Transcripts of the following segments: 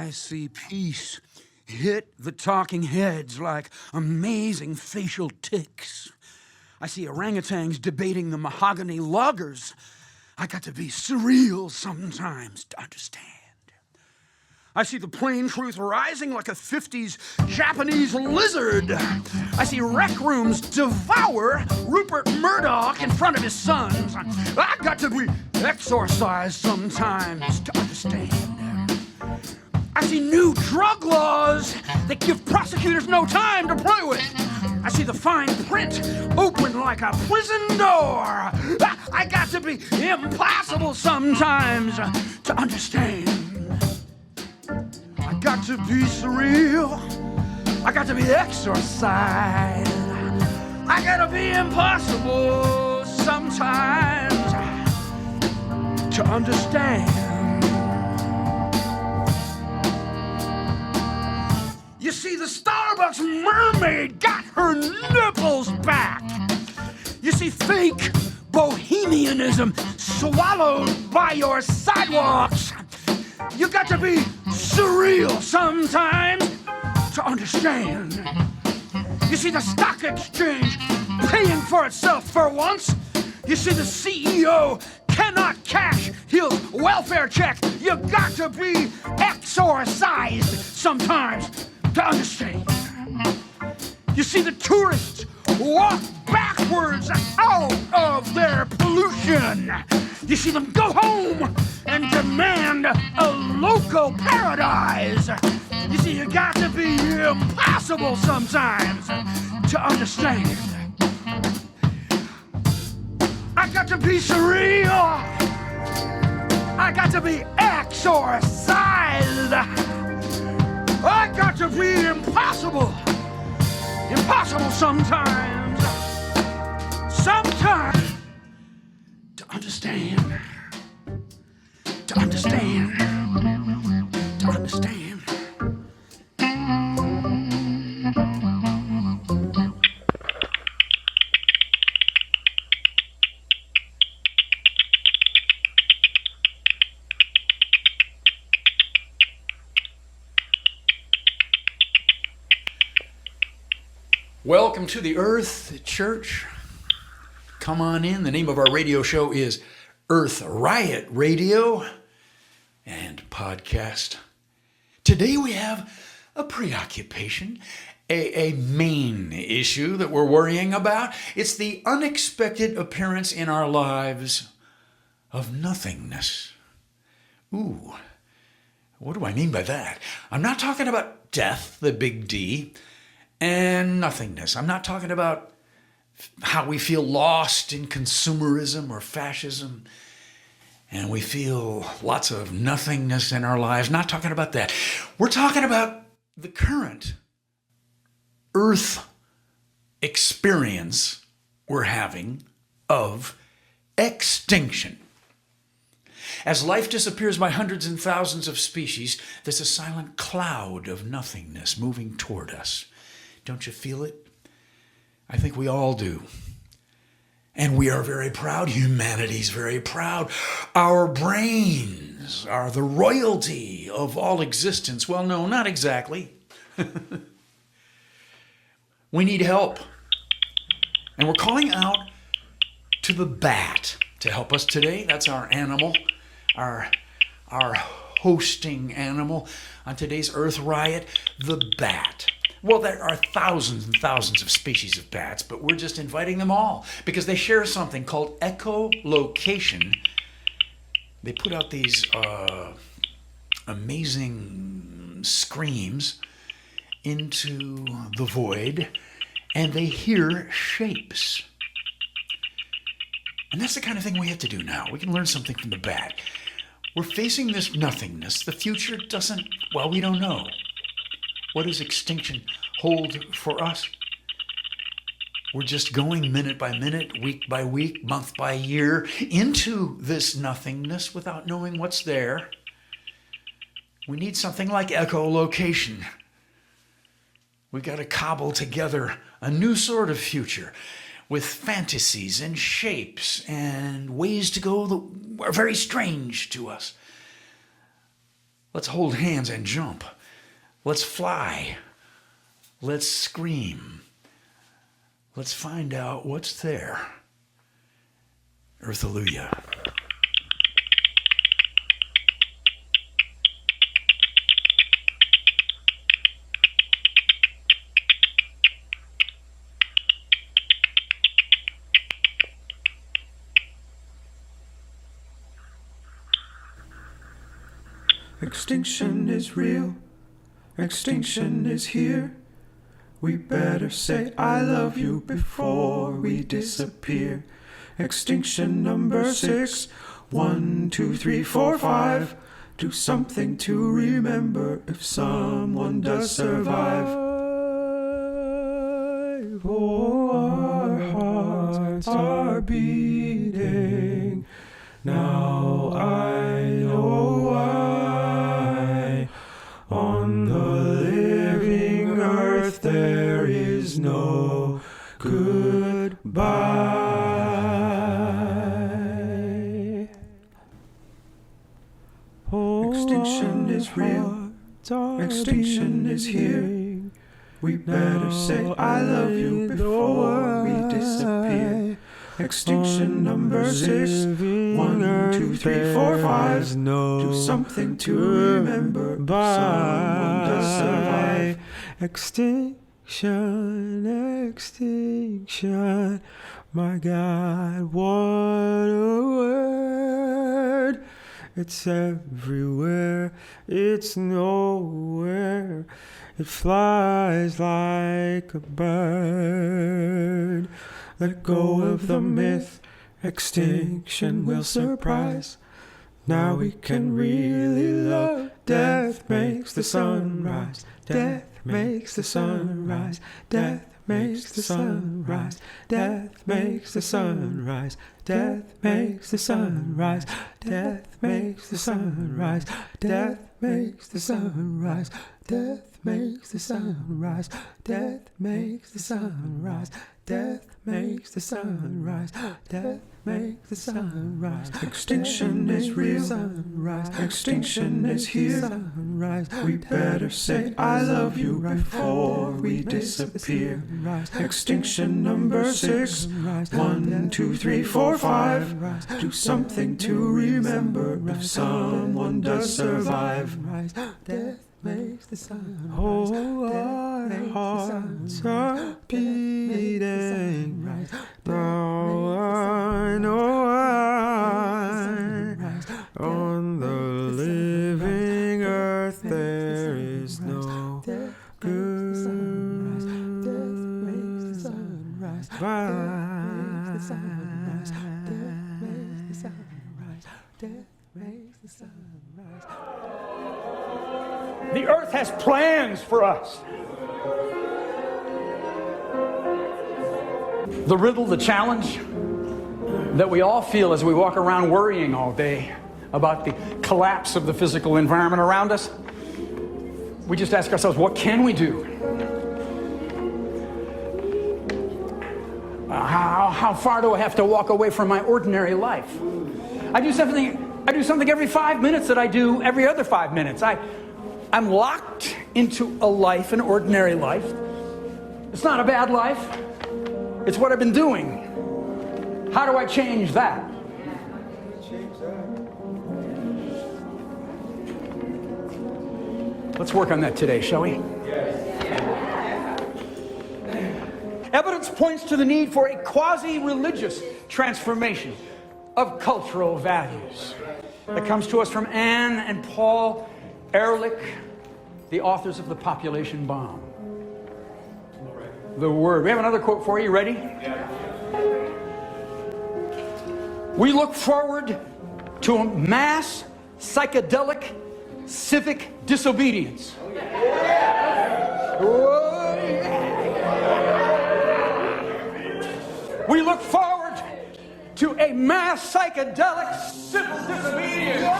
I see peace hit the talking heads like amazing facial tics. I see orangutans debating the mahogany loggers. I got to be surreal sometimes to understand. I see the plain truth rising like a 50s Japanese lizard. I see rec rooms devour Rupert Murdoch in front of his sons. I got to be exorcised sometimes to understand. I see new drug laws that give prosecutors no time to play with. I see the fine print open like a prison door. I got to be impossible sometimes to understand. I got to be surreal. I got to be exorcised. I gotta be impossible sometimes to understand. You see, the Starbucks mermaid got her nipples back. You see, fake bohemianism swallowed by your sidewalks. You got to be surreal sometimes to understand. You see, the stock exchange paying for itself for once. You see, the CEO cannot cash his welfare check. You got to be exorcised sometimes to understand. You see, the tourists walk backwards out of their pollution. You see them go home and demand a local paradise. You see, you got to be impossible sometimes to understand. I got to be surreal. I got to be exorcised. I got to be impossible. Impossible sometimes. Sometimes. To understand. To understand. To understand. Welcome to the Earth Church. Come on in. The name of our radio show is Earth Riot Radio and podcast. Today we have a preoccupation, a main issue that we're worrying about. It's the unexpected appearance in our lives of nothingness. Ooh, what do I mean by that? I'm not talking about death, the big D, and nothingness. I'm not talking about how we feel lost in consumerism or fascism and we feel lots of nothingness in our lives. Not talking about that. We're talking about the current Earth experience we're having of extinction. As life disappears by hundreds and thousands of species, there's a silent cloud of nothingness moving toward us. Don't you feel it? I think we all do. And we are very proud. Humanity's very proud. Our brains are the royalty of all existence. Well, no, not exactly. We need help. And we're calling out to the bat to help us today. That's our animal, our hosting animal on today's Earth Riot, the bat. Well, there are thousands and thousands of species of bats, but we're just inviting them all because they share something called echolocation. They put out these amazing screams into the void, and they hear shapes. And that's the kind of thing we have to do now. We can learn something from the bat. We're facing this nothingness. The future doesn't, well, we don't know. What does extinction hold for us? We're just going minute by minute, week by week, month by year into this nothingness without knowing what's there. We need something like echolocation. We got to cobble together a new sort of future with fantasies and shapes and ways to go that are very strange to us. Let's hold hands and jump. Let's fly. Let's scream. Let's find out what's there. Earthalluia. Extinction is real, extinction is here. We better say I love you before we disappear. Extinction number 6, 1, 2, 3, 4, 5. Do something to remember if someone does survive. Oh, our hearts are beating. Now I know why. On the living earth there is no goodbye. Extinction is real, extinction is here. We better say I love you before we disappear. Extinction number 6, 1, 2, 3, 4, 5. Do something to remember if someone does survive. Extinction, extinction. My God, what a word. It's everywhere, it's nowhere. It flies like a bird. Let go of the myth, extinction will surprise. Now we can really love. Death makes the sun rise. Death makes the sun rise. Death makes the sun rise. Death makes the sun rise. Death makes the sun rise. Death makes the sun rise. Death makes the sun rise. Death makes the sun rise. Death makes the sun rise. Death makes the sun rise. Death makes the sun rise. Extinction is real. Extinction is here. We better say I love you before we disappear. Extinction number 6, 1, 2, 3, 4, 5. Do something to remember if someone does survive. Death makes the sun rise. Oh, our hearts are beating. Now I know why. On the living earth there is no The earth has plans for us. The riddle, the challenge that we all feel as we walk around worrying all day about the collapse of the physical environment around us, we just ask ourselves, what can we do? How far do I have to walk away from my ordinary life? I do something every 5 minutes that I do every other 5 minutes. I'm locked into a life, an ordinary life. It's not a bad life. It's what I've been doing. How do I change that? Let's work on that today, shall we? Evidence points to the need for a quasi-religious transformation of cultural values. That comes to us from Anne and Paul Ehrlich, the authors of The Population Bomb. The Word. We have another quote for you. Ready? We look forward to a mass psychedelic civic disobedience. We look forward to a mass psychedelic civil disobedience.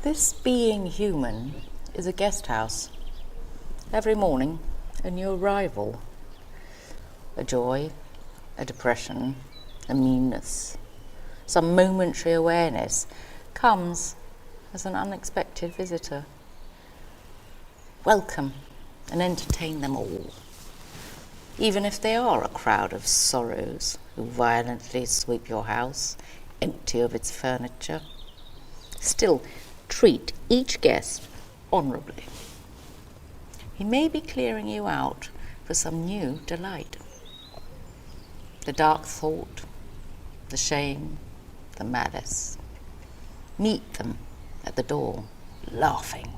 This being human is a guest house. Every morning, a new arrival. A joy, a depression, a meanness, some momentary awareness comes as an unexpected visitor. Welcome and entertain them all, even if they are a crowd of sorrows who violently sweep your house empty of its furniture. Still, treat each guest honourably. He may be clearing you out for some new delight. The dark thought, the shame, the malice. Meet them at the door, laughing,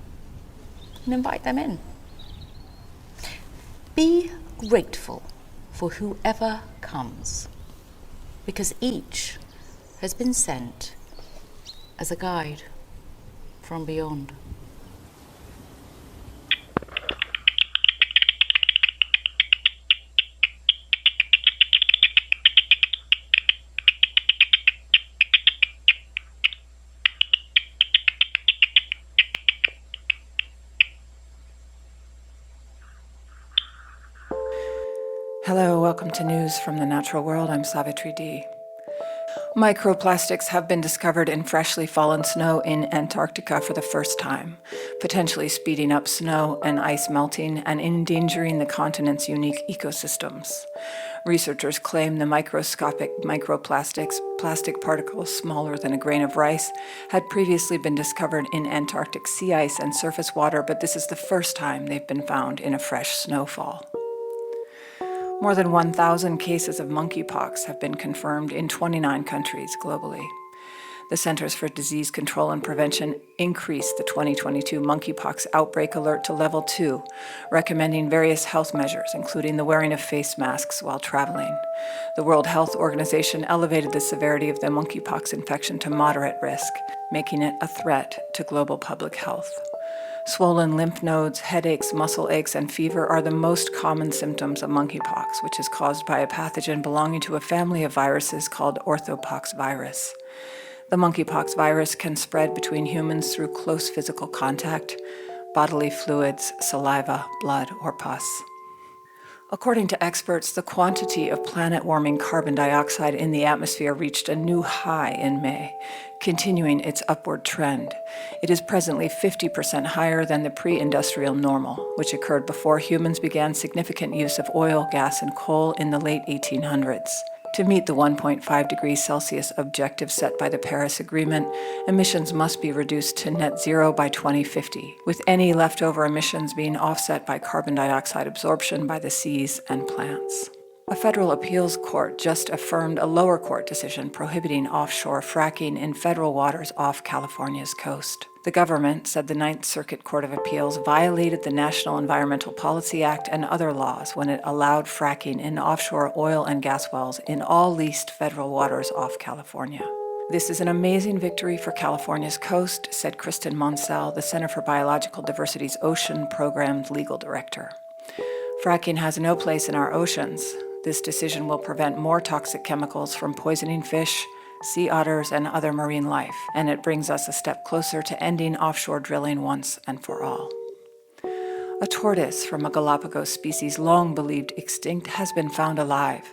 and invite them in. Be grateful for whoever comes, because each has been sent as a guide from beyond. Hello, welcome to News from the Natural World. I'm Savitri D. Microplastics have been discovered in freshly fallen snow in Antarctica for the first time, potentially speeding up snow and ice melting and endangering the continent's unique ecosystems. Researchers claim the microscopic microplastics, plastic particles smaller than a grain of rice, had previously been discovered in Antarctic sea ice and surface water, but this is the first time they've been found in a fresh snowfall. More than 1,000 cases of monkeypox have been confirmed in 29 countries globally. The Centers for Disease Control and Prevention increased the 2022 monkeypox outbreak alert to level 2, recommending various health measures, including the wearing of face masks while traveling. The World Health Organization elevated the severity of the monkeypox infection to moderate risk, making it a threat to global public health. Swollen lymph nodes, headaches, muscle aches, and fever are the most common symptoms of monkeypox, which is caused by a pathogen belonging to a family of viruses called orthopox virus. The monkeypox virus can spread between humans through close physical contact, bodily fluids, saliva, blood, or pus. According to experts, the quantity of planet-warming carbon dioxide in the atmosphere reached a new high in May, continuing its upward trend. It is presently 50% higher than the pre-industrial normal, which occurred before humans began significant use of oil, gas, and coal in the late 1800s. To meet the 1.5 degrees Celsius objective set by the Paris Agreement, emissions must be reduced to net zero by 2050, with any leftover emissions being offset by carbon dioxide absorption by the seas and plants. A federal appeals court just affirmed a lower court decision prohibiting offshore fracking in federal waters off California's coast. The government said the Ninth Circuit Court of Appeals violated the National Environmental Policy Act and other laws when it allowed fracking in offshore oil and gas wells in all leased federal waters off California. This is an amazing victory for California's coast, said Kristen Monsell, the Center for Biological Diversity's Ocean Program's legal director. Fracking has no place in our oceans. This decision will prevent more toxic chemicals from poisoning fish, sea otters, and other marine life, and it brings us a step closer to ending offshore drilling once and for all. A tortoise from a Galapagos species long believed extinct has been found alive.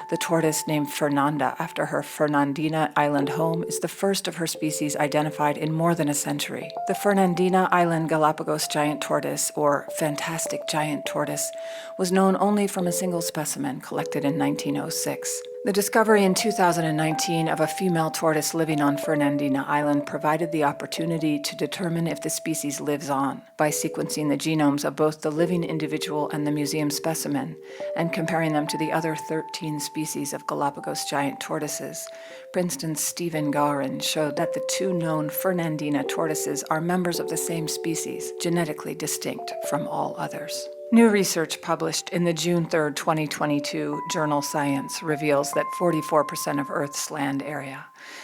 The tortoise, named Fernanda after her Fernandina Island home, is the first of her species identified in more than a century. The Fernandina Island Galapagos giant tortoise, or fantastic giant tortoise, was known only from a single specimen collected in 1906. The discovery in 2019 of a female tortoise living on Fernandina Island provided the opportunity to determine if the species lives on by sequencing the genomes of both the living individual and the museum specimen and comparing them to the other 13 species of Galapagos giant tortoises. Princeton's Stephen Gowron showed that the two known Fernandina tortoises are members of the same species, genetically distinct from all others. New research published in the June 3, 2022 journal Science reveals that 44% of Earth's land area,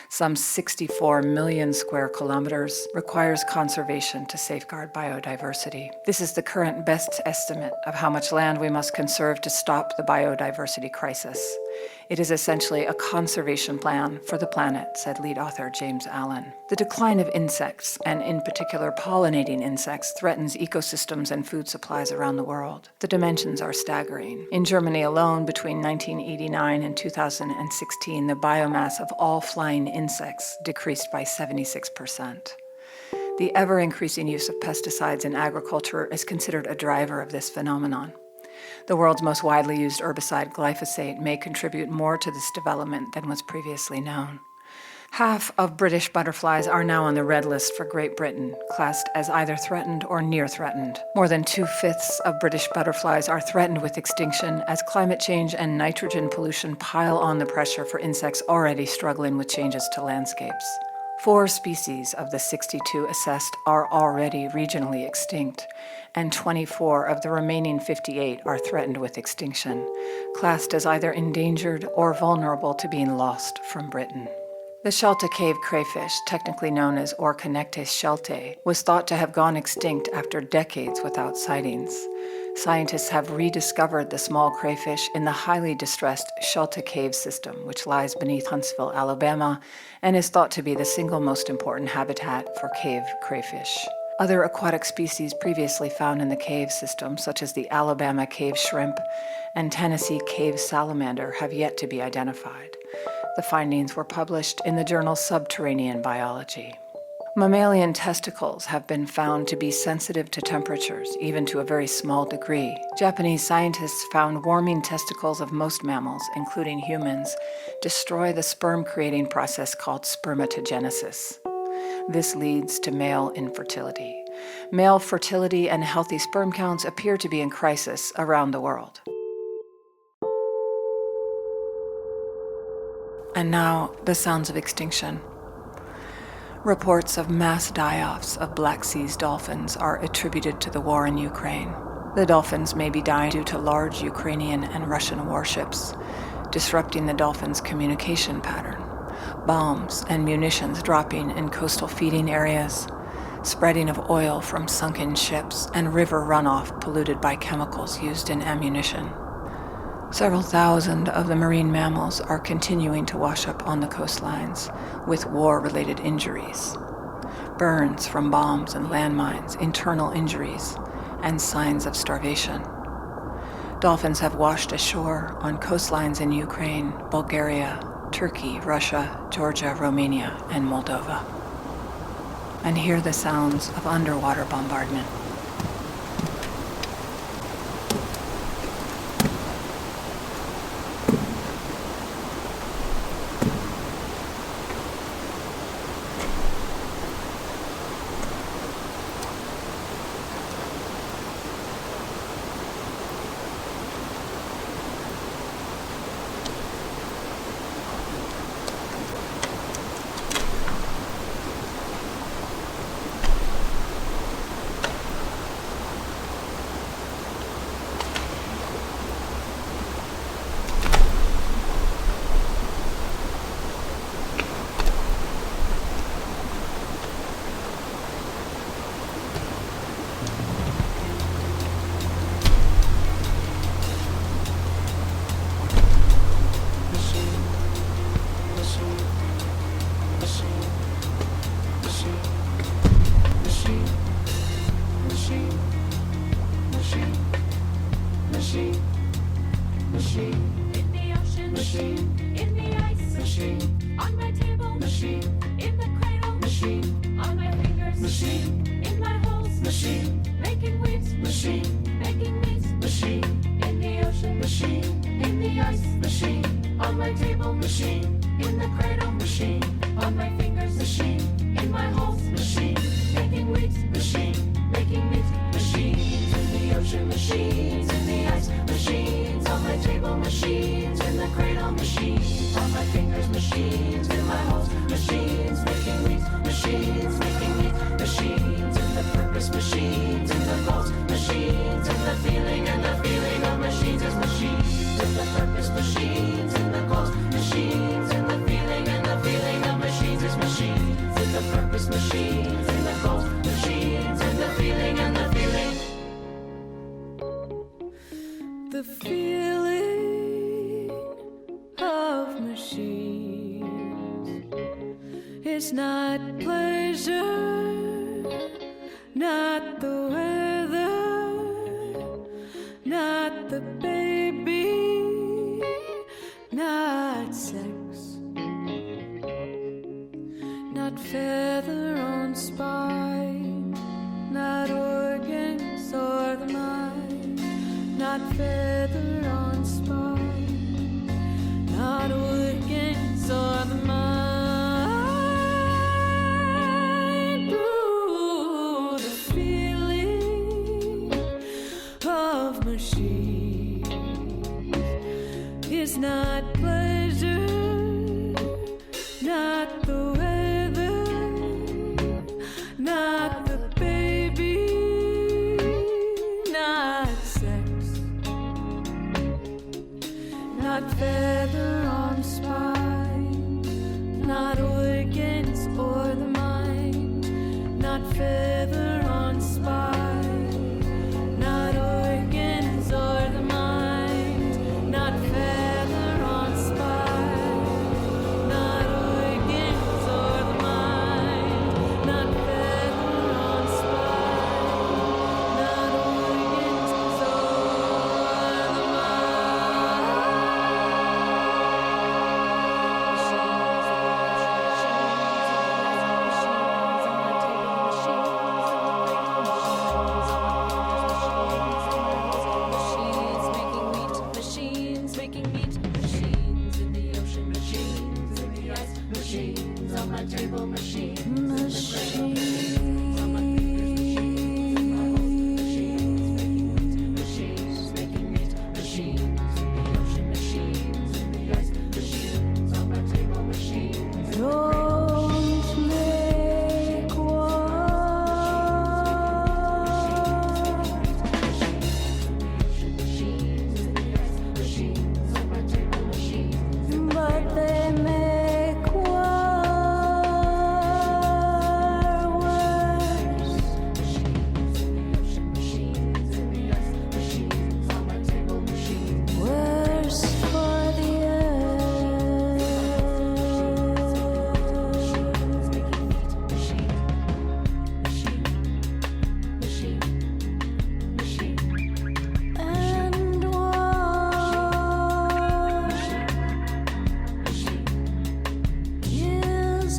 some 64 million square kilometers, requires conservation to safeguard biodiversity. This is the current best estimate of how much land we must conserve to stop the biodiversity crisis. It is essentially a conservation plan for the planet, said lead author James Allen. The decline of insects, and in particular pollinating insects, threatens ecosystems and food supplies around the world. The dimensions are staggering. In Germany alone, between 1989 and 2016, the biomass of all flying insects decreased by 76%. The ever-increasing use of pesticides in agriculture is considered a driver of this phenomenon. The world's most widely used herbicide, glyphosate, may contribute more to this development than was previously known. Half of British butterflies are now on the red list for Great Britain, classed as either threatened or near threatened. More than 2/5 of British butterflies are threatened with extinction as climate change and nitrogen pollution pile on the pressure for insects already struggling with changes to landscapes. 4 species of the 62 assessed are already regionally extinct, and 24 of the remaining 58 are threatened with extinction, classed as either endangered or vulnerable to being lost from Britain. The Shelta cave crayfish, technically known as Orconectes sheltae, was thought to have gone extinct after decades without sightings. Scientists have rediscovered the small crayfish in the highly distressed Shelta Cave system, which lies beneath Huntsville, Alabama, and is thought to be the single most important habitat for cave crayfish. Other aquatic species previously found in the cave system, such as the Alabama cave shrimp and Tennessee cave salamander, have yet to be identified. The findings were published in the journal Subterranean Biology. Mammalian testicles have been found to be sensitive to temperatures, even to a very small degree. Japanese scientists found warming testicles of most mammals, including humans, destroy the sperm-creating process called spermatogenesis. This leads to male infertility. Male fertility and healthy sperm counts appear to be in crisis around the world. And now, the sounds of extinction. Reports of mass die-offs of Black Sea's dolphins are attributed to the war in Ukraine. The dolphins may be dying due to large Ukrainian and Russian warships, disrupting the dolphins' communication pattern, bombs and munitions dropping in coastal feeding areas, spreading of oil from sunken ships, and river runoff polluted by chemicals used in ammunition. Several thousand of the marine mammals are continuing to wash up on the coastlines with war-related injuries, burns from bombs and landmines, internal injuries, and signs of starvation. Dolphins have washed ashore on coastlines in Ukraine, Bulgaria, Turkey, Russia, Georgia, Romania, and Moldova. And hear the sounds of underwater bombardment. Machines and the feeling and the feeling of machines is is not pleasure, not the weather, not the baby, not sex, not feather on spine, not organs or the mind, not feather on spine, not organs or the mind. Ooh, the feeling of machines is not pleasure, not the weather, not the baby, not sex, not feather on spine, not organs or the mind, not feather on spine, not organs or the mind, not feather on spine, not organs or the mind, not feather on spine, not organs or the machines making meat, machines in the ocean, machines in the ice, machines on my table, machines on my machines making meat, machines in the ocean, machines in the ice, machines on my table, machines. Don't make war. But they make war worse. Worse for the earth. And war kills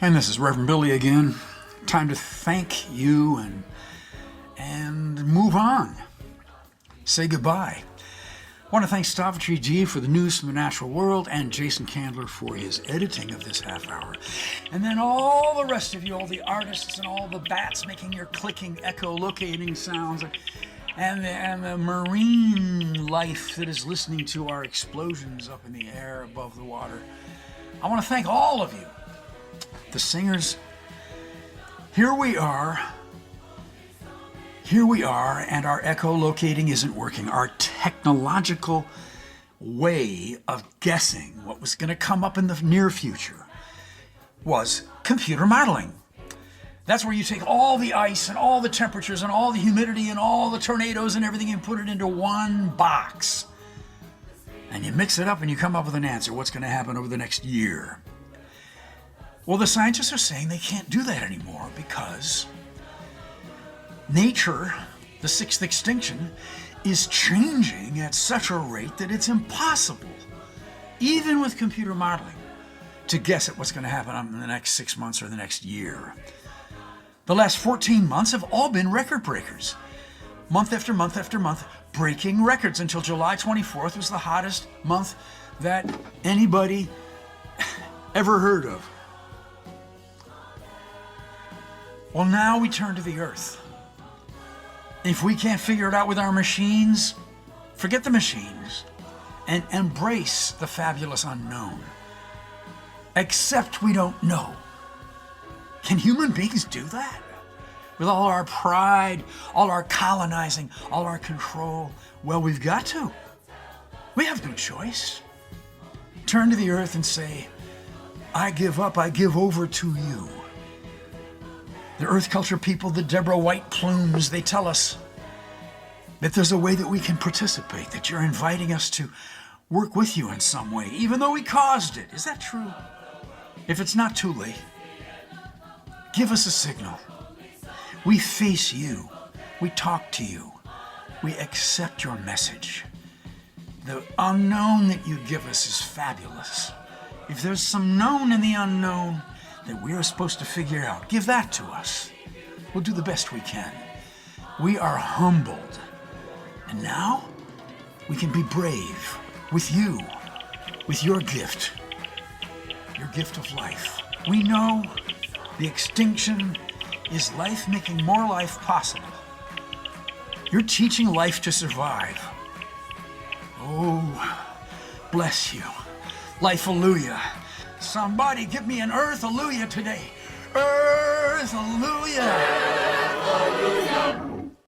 And this is Reverend Billy again. Time to thank you and move on, say goodbye. I want to thank Savitri G for the news from the natural world and Jason Candler for his editing of this half hour. And then all the rest of you, all the artists and all the bats making your clicking, echolocating sounds, and the marine life that is listening to our explosions up in the air above the water. I want to thank all of you, the singers. Here we are, and our echolocating isn't working. Our technological way of guessing what was going to come up in the near future was computer modeling. That's where you take all the ice and all the temperatures and all the humidity and all the tornadoes and everything and put it into one box. And you mix it up and you come up with an answer. What's going to happen over the next year? Well, the scientists are saying they can't do that anymore because nature, the sixth extinction, is changing at such a rate that it's impossible, even with computer modeling, to guess at what's going to happen in the next 6 months or the next year. The last 14 months have all been record breakers. Month after month after month, breaking records until July 24th was the hottest month that anybody ever heard of. Well, now we turn to the Earth. If we can't figure it out with our machines, forget the machines and embrace the fabulous unknown. Accept we don't know. Can human beings do that? With all our pride, all our colonizing, all our control? Well, we've got to. We have no choice. Turn to the Earth and say, I give up, I give over to you. The Earth Culture people, the Deborah White plumes, they tell us that there's a way that we can participate, that you're inviting us to work with you in some way, even though we caused it. Is that true? If it's not too late, give us a signal. We face you. We talk to you. We accept your message. The unknown that you give us is fabulous. If there's some known in the unknown that we are supposed to figure out, give that to us. We'll do the best we can. We are humbled. And now we can be brave with you, with your gift of life. We know the extinction is life making more life possible. You're teaching life to survive. Oh, bless you. Life-alleluia. Somebody give me an earth-alleluia today. Earth-alleluia. Earth-alleluia.